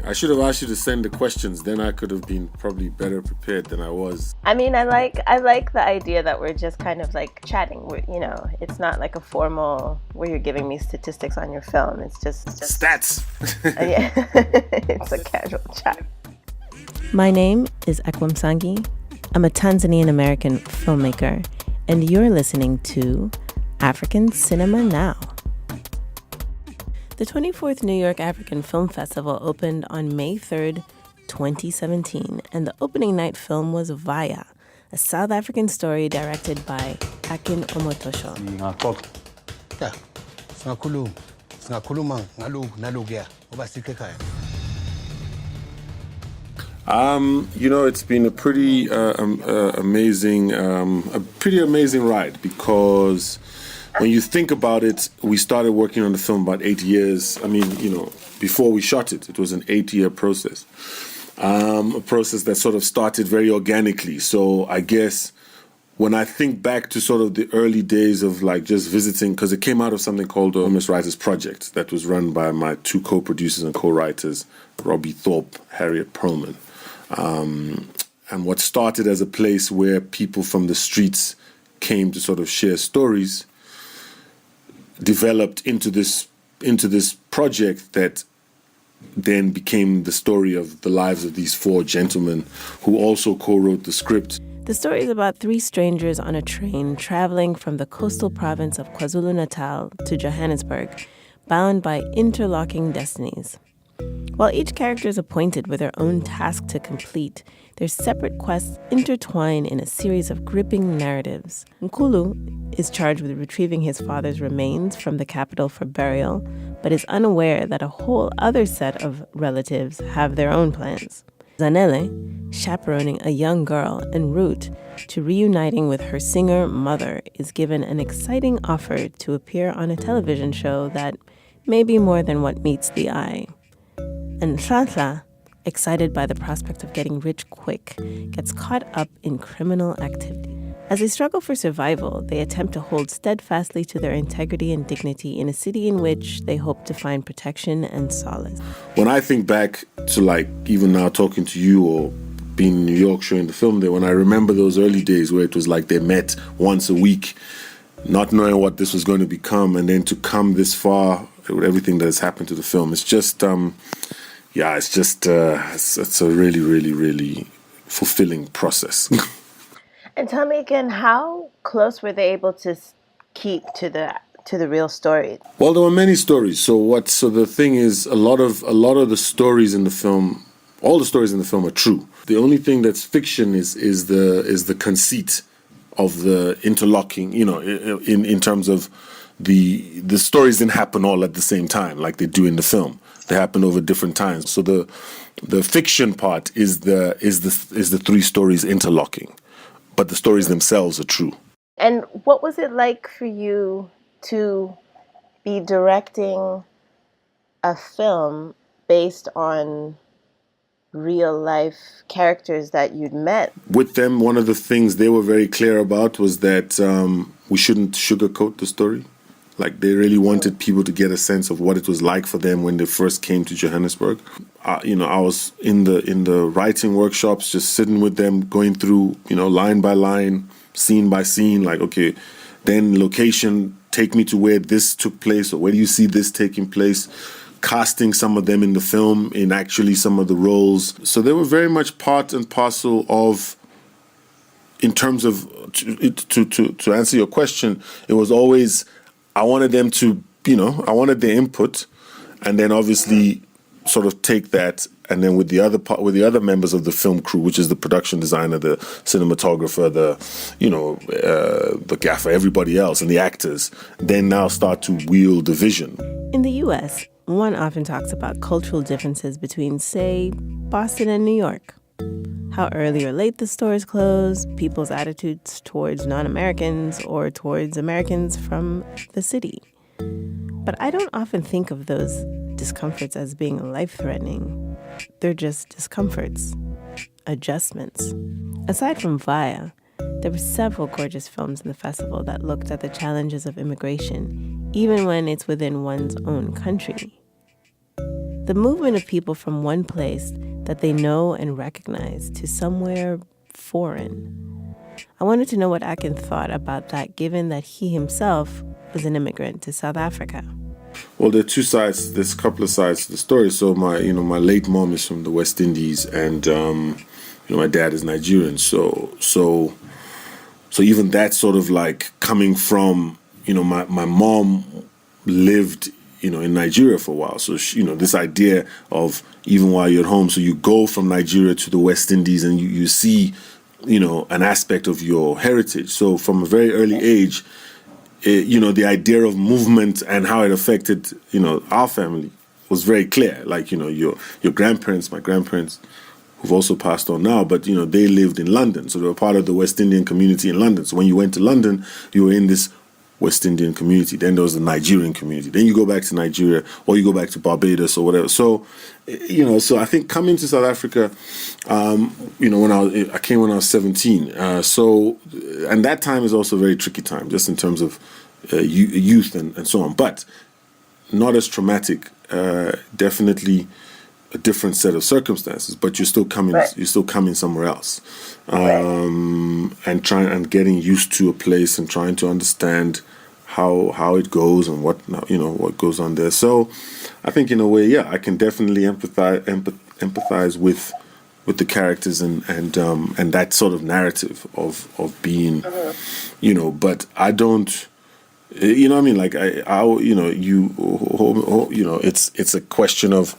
I should have asked you to send the questions. Then I could have been probably better prepared than I was. I mean, I like the idea that we're just kind of like chatting. It's not like a formal where you're giving me statistics on your film. It's just stats. Yeah, it's a casual chat. My name is Ekwapics. I'm a Tanzanian-American filmmaker, and you're listening to African Cinema Now. The 24th New York African Film Festival opened on May 3rd, 2017, and the opening night film was Vaya, a South African story directed by Akin Omotoso. It's been a pretty amazing ride, because when you think about it, we started working on the film about 8 years. I mean, before we shot it, it was an 8-year process. A process that sort of started very organically. So I guess when I think back to sort of the early days of like just visiting, because it came out of something called the Homeless Writers Project that was run by my two co-producers and co-writers, Robbie Thorpe, Harriet Perlman. And what started as a place where people from the streets came to sort of share stories developed into this project that then became the story of the lives of these 4 gentlemen who also co-wrote the script. The story is about 3 strangers on a train traveling from the coastal province of KwaZulu-Natal to Johannesburg, bound by interlocking destinies. While each character is appointed with their own task to complete, their separate quests intertwine in a series of gripping narratives. Nkulu is charged with retrieving his father's remains from the capital for burial, but is unaware that a whole other set of relatives have their own plans. Zanele, chaperoning a young girl en route to reuniting with her singer mother, is given an exciting offer to appear on a television show that may be more than what meets the eye. And Nhlanhla, excited by the prospect of getting rich quick, gets caught up in criminal activity. As they struggle for survival, they attempt to hold steadfastly to their integrity and dignity in a city in which they hope to find protection and solace. When I think back to like even now talking to you or being in New York showing the film there, when I remember those early days where it was like they met once a week, not knowing what this was going to become, and then to come this far with everything that has happened to the film, it's just it's a really, really, really fulfilling process. And tell me again, how close were they able to keep to the real story? Well, there were many stories. So the thing is, a lot of the stories in the film, all the stories in the film are true. The only thing that's fiction is the conceit of the interlocking. In terms of the stories didn't happen all at the same time like they do in the film. They happen over different times. So the fiction part is the 3 stories interlocking, but the stories themselves are true. And what was it like for you to be directing a film based on real life characters that you'd met? With them, one of the things they were very clear about was that we shouldn't sugarcoat the story. Like, they really wanted people to get a sense of what it was like for them when they first came to Johannesburg. I was in the writing workshops, just sitting with them, going through, line by line, scene by scene, like, okay, then location, take me to where this took place, or where do you see this taking place? Casting some of them in the film, in actually some of the roles. So they were very much part and parcel of, in terms of, to answer your question, it was always, I wanted them to, I wanted their input, and then obviously sort of take that, and then with the other members of the film crew, which is the production designer, the cinematographer, the gaffer, everybody else, and the actors, then now start to wield the vision. In the U.S., one often talks about cultural differences between, say, Boston and New York. How early or late the stores close, people's attitudes towards non-Americans or towards Americans from the city. But I don't often think of those discomforts as being life-threatening. They're just discomforts, adjustments. Aside from Vaya, there were several gorgeous films in the festival that looked at the challenges of immigration, even when it's within one's own country. the movement of people from one place that they know and recognize to somewhere foreign. I wanted to know what Akin thought about that, given that he himself was an immigrant to South Africa. Well, there are two sides. There's a couple of sides to the story. So my late mom is from the West Indies, and my dad is Nigerian. So even that sort of like coming from, my mom lived, in Nigeria for a while. So this idea of even while you're at home, so you go from Nigeria to the West Indies, and you see, an aspect of your heritage. So from a very early age, the idea of movement and how it affected, our family was very clear. Like, your grandparents, my grandparents, who've also passed on now, but, they lived in London. So they were part of the West Indian community in London. So when you went to London, you were in this West Indian community. Then there was the Nigerian community. Then you go back to Nigeria, or you go back to Barbados or whatever. So, so I think coming to South Africa, when I came when I was 17. And that time is also a very tricky time, just in terms of youth and so on. But not as traumatic. Definitely a different set of circumstances. But you're still coming. Right. You're still coming somewhere else, and getting used to a place and trying to understand how it goes and what goes on there. So I think in a way, yeah, I can definitely empathize with the characters and that sort of narrative of being, but I don't, what I mean? Like it's a question of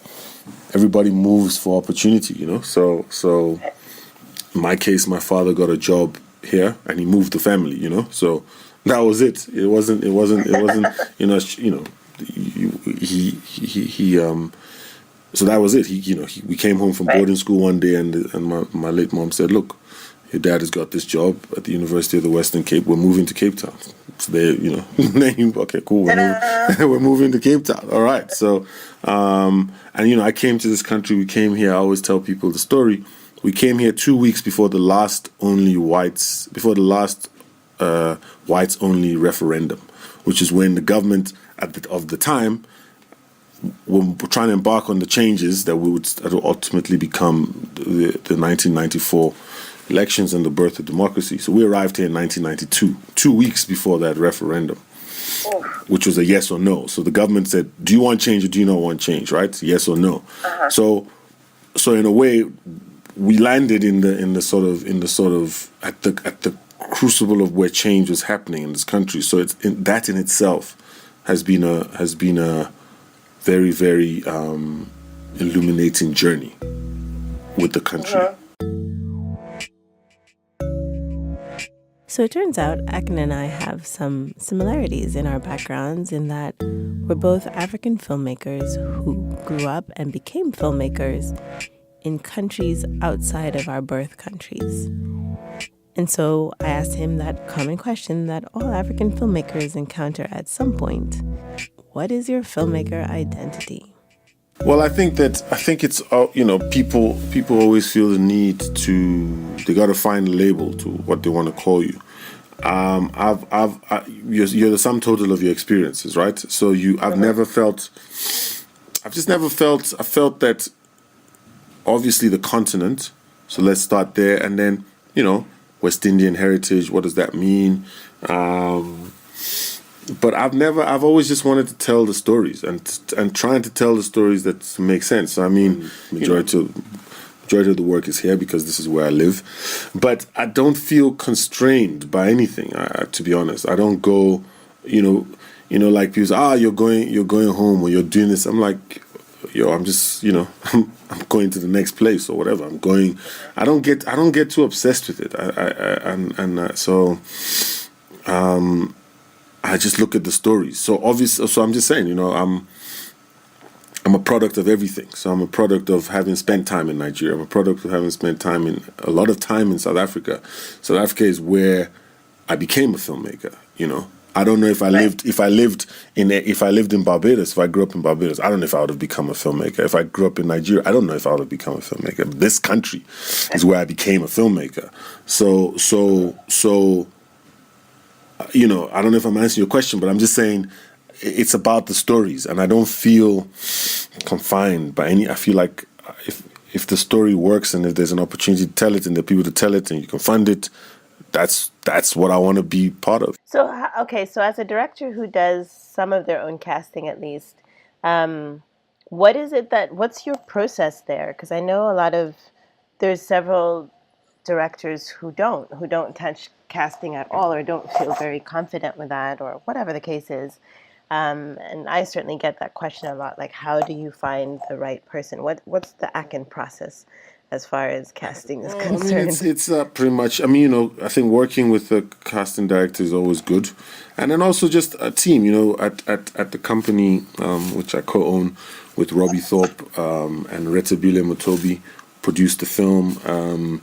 everybody moves for opportunity, so in my case, my father got a job here and he moved the family, so that was it. It wasn't, he so that was it. We came home from boarding school one day, and my late mom said, "Look, your dad has got this job at the University of the Western Cape. We're moving to Cape Town." So they, okay, cool. We're moving to Cape Town. All right. So, I came to this country. We came here. I always tell people the story. We came here 2 weeks before the last whites only referendum, which is when the government of the time were trying to embark on the changes that would ultimately become the 1994 elections and the birth of democracy. So we arrived here in 1992, 2 weeks before that referendum, which was a yes or no. So the government said, "Do you want change or do you not want change?" Right? Yes or no. Uh-huh. So in a way, we landed in the sort of at the crucible of where change was happening in this country. So that in itself has been a very, very illuminating journey with the country. Uh-huh. So it turns out Akin and I have some similarities in our backgrounds, in that we're both African filmmakers who grew up and became filmmakers in countries outside of our birth countries. And so I asked him that common question that all African filmmakers encounter at some point: what is your filmmaker identity? Well, I think it's people always feel the need they got to find a label to what they want to call you. You're the sum total of your experiences, right? So I felt that obviously the continent. So let's start there, and then West Indian heritage. What does that mean? But I've always just wanted to tell the stories and trying to tell the stories that make sense. So, I mean, majority of the work is here because this is where I live, but I don't feel constrained by anything. To be honest, I don't go, like people say, you're going home or you're doing this. I'm like, I'm just, I'm going to the next place or whatever. I'm going. I don't get too obsessed with it. I just look at the stories. So I'm just saying, I'm a product of everything. So I'm a product of having spent time in Nigeria. I'm a product of having spent a lot of time in South Africa. South Africa is where I became a filmmaker. I don't know if I lived in Barbados, if I grew up in Barbados, I don't know if I would have become a filmmaker. If I grew up in Nigeria, I don't know if I would have become a filmmaker. But this country is where I became a filmmaker. So I don't know if I'm answering your question, but I'm just saying it's about the stories, and I don't feel confined by any. I feel like if the story works and if there's an opportunity to tell it and there are people to tell it and you can fund it, that's what I want to be part of. So, okay, so as a director who does some of their own casting at least, what's your process there? Because I know there's several directors who don't touch casting at all or don't feel very confident with that or whatever the case is. And I certainly get that question a lot, like how do you find the right person? What's the Akin process as far as casting is concerned? I mean, it's pretty much. I mean, I think working with a casting director is always good, and then also just a team. At the company which I co-own with Robbie Thorpe and Retabile Motobi, produced the film.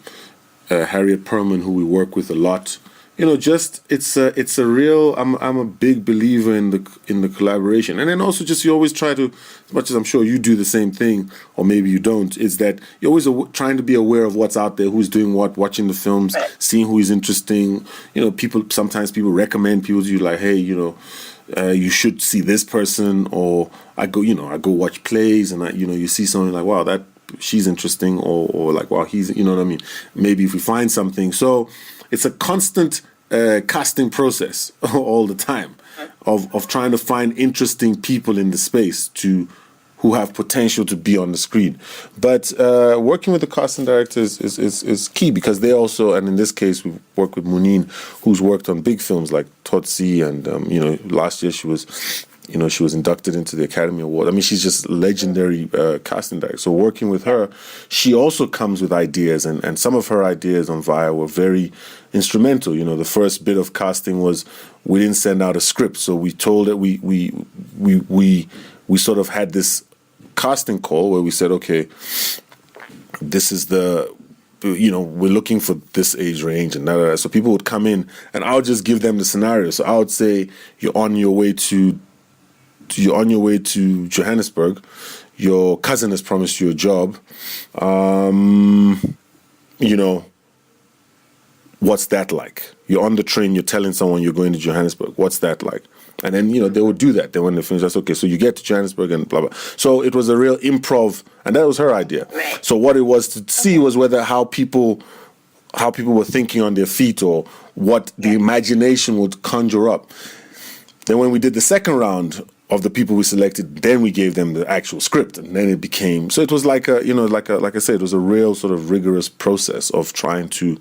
Harriet Perlman, who we work with a lot. It's a real. I'm a big believer in the collaboration, and then also just you always try to, as much as I'm sure you do the same thing, or maybe you don't. Is that you're always trying to be aware of what's out there, who's doing what, watching the films, seeing who is interesting. Sometimes people recommend people to you, like, hey, you should see this person, or I go watch plays, and you see something like, wow, that she's interesting, or like, wow, he's, what I mean. Maybe if we find something, so. It's a constant casting process all the time of trying to find interesting people in the space who have potential to be on the screen. But working with the casting directors is key because they also, and in this case, we work with Muneen, who's worked on big films like Totsi, and last year she was inducted into the Academy Award. I mean, she's just legendary casting director. So working with her, she also comes with ideas, and some of her ideas on Vaya were very instrumental. The first bit of casting was we didn't send out a script, so we told it we sort of had this casting call where we said, okay, this is we're looking for this age range, and that. So people would come in, and I would just give them the scenario. So I would say, you're on your way to Johannesburg. Your cousin has promised you a job. What's that like? You're on the train, you're telling someone you're going to Johannesburg. What's that like? And then, they would do that. Then when they finish, that's okay. So you get to Johannesburg and blah, blah. So it was a real improv, and that was her idea. So what it was to see was whether how people were thinking on their feet, or what the imagination would conjure up. Then when we did the second round of the people we selected, then we gave them the actual script, and then it became. So it was like like I said, it was a real sort of rigorous process of trying to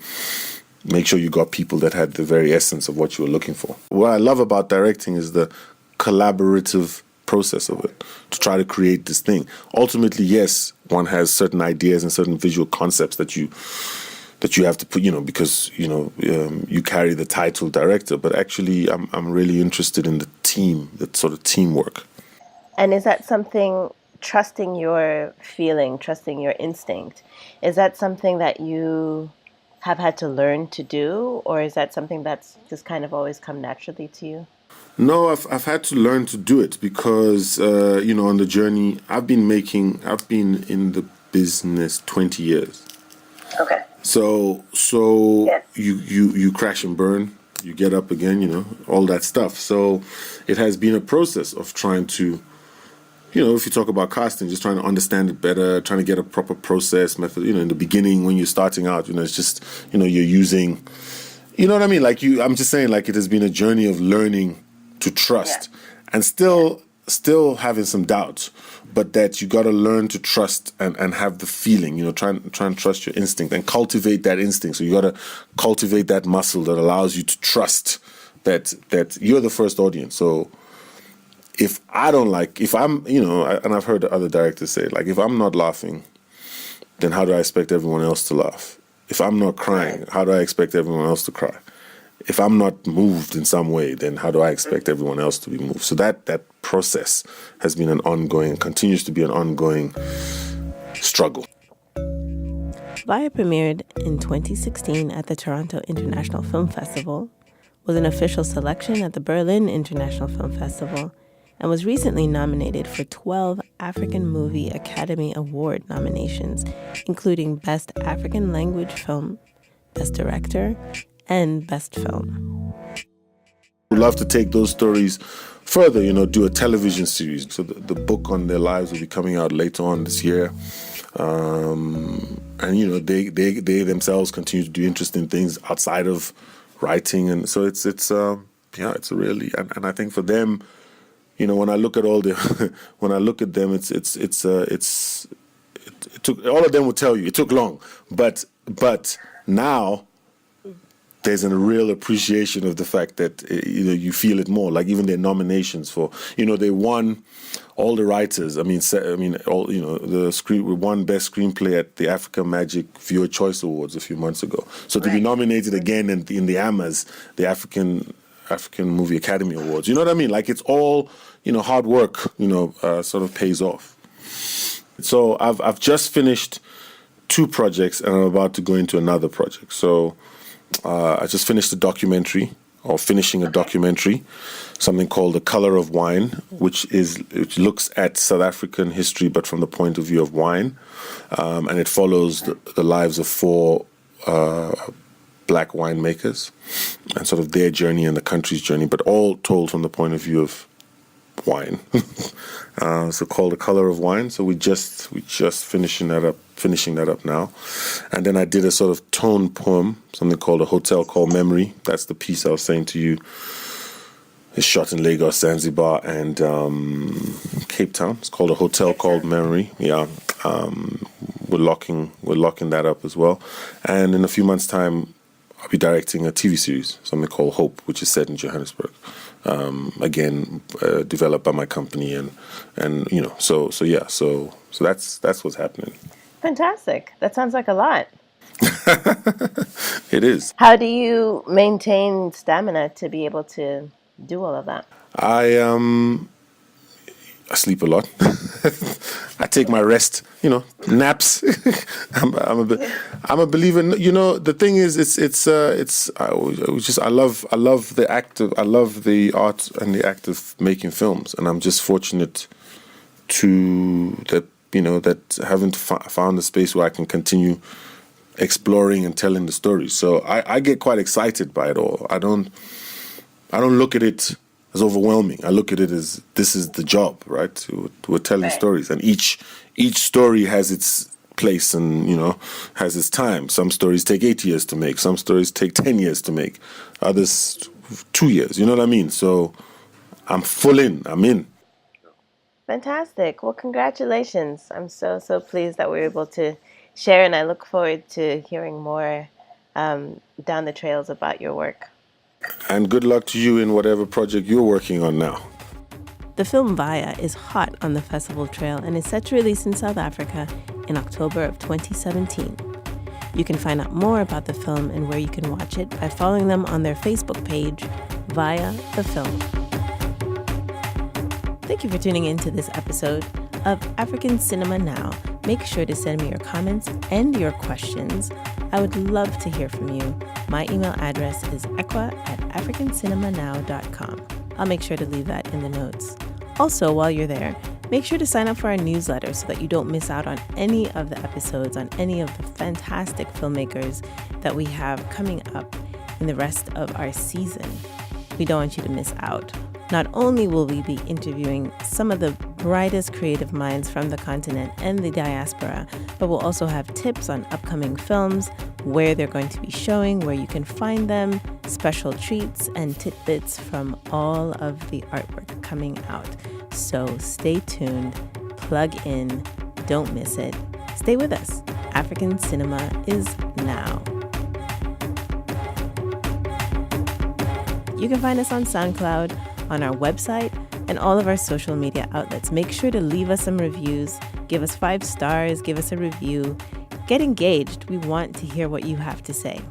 make sure you got people that had the very essence of what you were looking for. What I love about directing is the collaborative process of it, to try to create this thing. Ultimately, yes, one has certain ideas and certain visual concepts that you have to put, because you carry the title director. But actually, I'm really interested in the team, that sort of teamwork. And is that something, trusting your feeling, trusting your instinct, is that something that you have had to learn to do, or is that something that's just kind of always come naturally to you? No, I've had to learn to do it because on the journey I've been in the business 20 years. Okay. So yes. you crash and burn, you get up again, all that stuff. So it has been a process of trying to, if you talk about casting, just trying to understand it better, trying to get a proper process method. In the beginning when you're starting out, it's just, you're using, you know what I mean? Like I'm just saying, like, it has been a journey of learning to trust, and still having some doubts, but that you got to learn to trust and have the feeling, try and trust your instinct and cultivate that instinct. So you got to cultivate that muscle that allows you to trust that you're the first audience. So if I'm, and I've heard other directors say, like, if I'm not laughing, then how do I expect everyone else to laugh? If I'm not crying, how do I expect everyone else to cry? If I'm not moved in some way, then how do I expect everyone else to be moved? So that process has been an ongoing, continues to be an ongoing struggle. Vaya premiered in 2016 at the Toronto International Film Festival, was an official selection at the Berlin International Film Festival, and was recently nominated for 12 African Movie Academy Award nominations, including Best African Language Film, Best Director, and Best Film. We'd love to take those stories further, do a television series. So the book on their lives will be coming out later on this year. And they themselves continue to do interesting things outside of writing, and so it's a really, and I think for them, when I look at all the when I look at them, it took, all of them will tell you it took long, but now there's a real appreciation of the fact that you feel it more. Like even their nominations for, they won, all the writers. All we won best screenplay at the Africa Magic Viewer Choice Awards a few months ago. So to be nominated again in the AMAs, the African Movie Academy Awards, you know what I mean? Like it's all hard work, sort of pays off. So I've just finished 2 projects and I'm about to go into another project. So I just finished finishing a documentary, something called The Color of Wine, which looks at South African history, but from the point of view of wine. And it follows the lives of 4 black winemakers and sort of their journey and the country's journey, but all told from the point of view of wine. So called The Color of Wine. So we just finishing that up now. And then I did a sort of tone poem, something called A Hotel Called Memory. That's the piece I was saying to you. It's shot in Lagos, Zanzibar, and Cape Town. It's called A Hotel Called Memory. Yeah. We're locking that up as well. And in a few months' time, I'll be directing a TV series, something called Hope, which is set in Johannesburg. Again, developed by my company, and so that's what's happening. Fantastic. That sounds like a lot. It is. How do you maintain stamina to be able to do all of that? I sleep a lot. I take my rest, naps. I'm a believer. The thing is, I love the art and the act of making films, and I'm just fortunate that having found a space where I can continue exploring and telling the story. So I get quite excited by it all. I don't look at it as overwhelming. I look at it as this is the job, right? We're telling stories, and each story has its place and has its time. Some stories take 8 years to make. Some stories take 10 years to make. Others 2 years. You know what I mean? So I'm full in. I'm in. Fantastic. Well, congratulations. I'm so pleased that we were able to share, and I look forward to hearing more down the trails about your work. And good luck to you in whatever project you're working on now. The film Vaya is hot on the festival trail and is set to release in South Africa in October of 2017. You can find out more about the film and where you can watch it by following them on their Facebook page, Vaya the Film. Thank you for tuning in to this episode of African Cinema Now. Make sure to send me your comments and your questions. I would love to hear from you. My email address is ekwa@africancinemanow.com. I'll make sure to leave that in the notes. Also, while you're there, make sure to sign up for our newsletter so that you don't miss out on any of the episodes, on any of the fantastic filmmakers that we have coming up in the rest of our season. We don't want you to miss out. Not only will we be interviewing some of the brightest creative minds from the continent and the diaspora, but we'll also have tips on upcoming films, where they're going to be showing, where you can find them, special treats, and tidbits from all of the artwork coming out. So stay tuned, plug in, don't miss it. Stay with us. African Cinema is now. You can find us on SoundCloud, on our website, and all of our social media outlets. Make sure to leave us some reviews. Give us 5 stars. Give us a review. Get engaged. We want to hear what you have to say.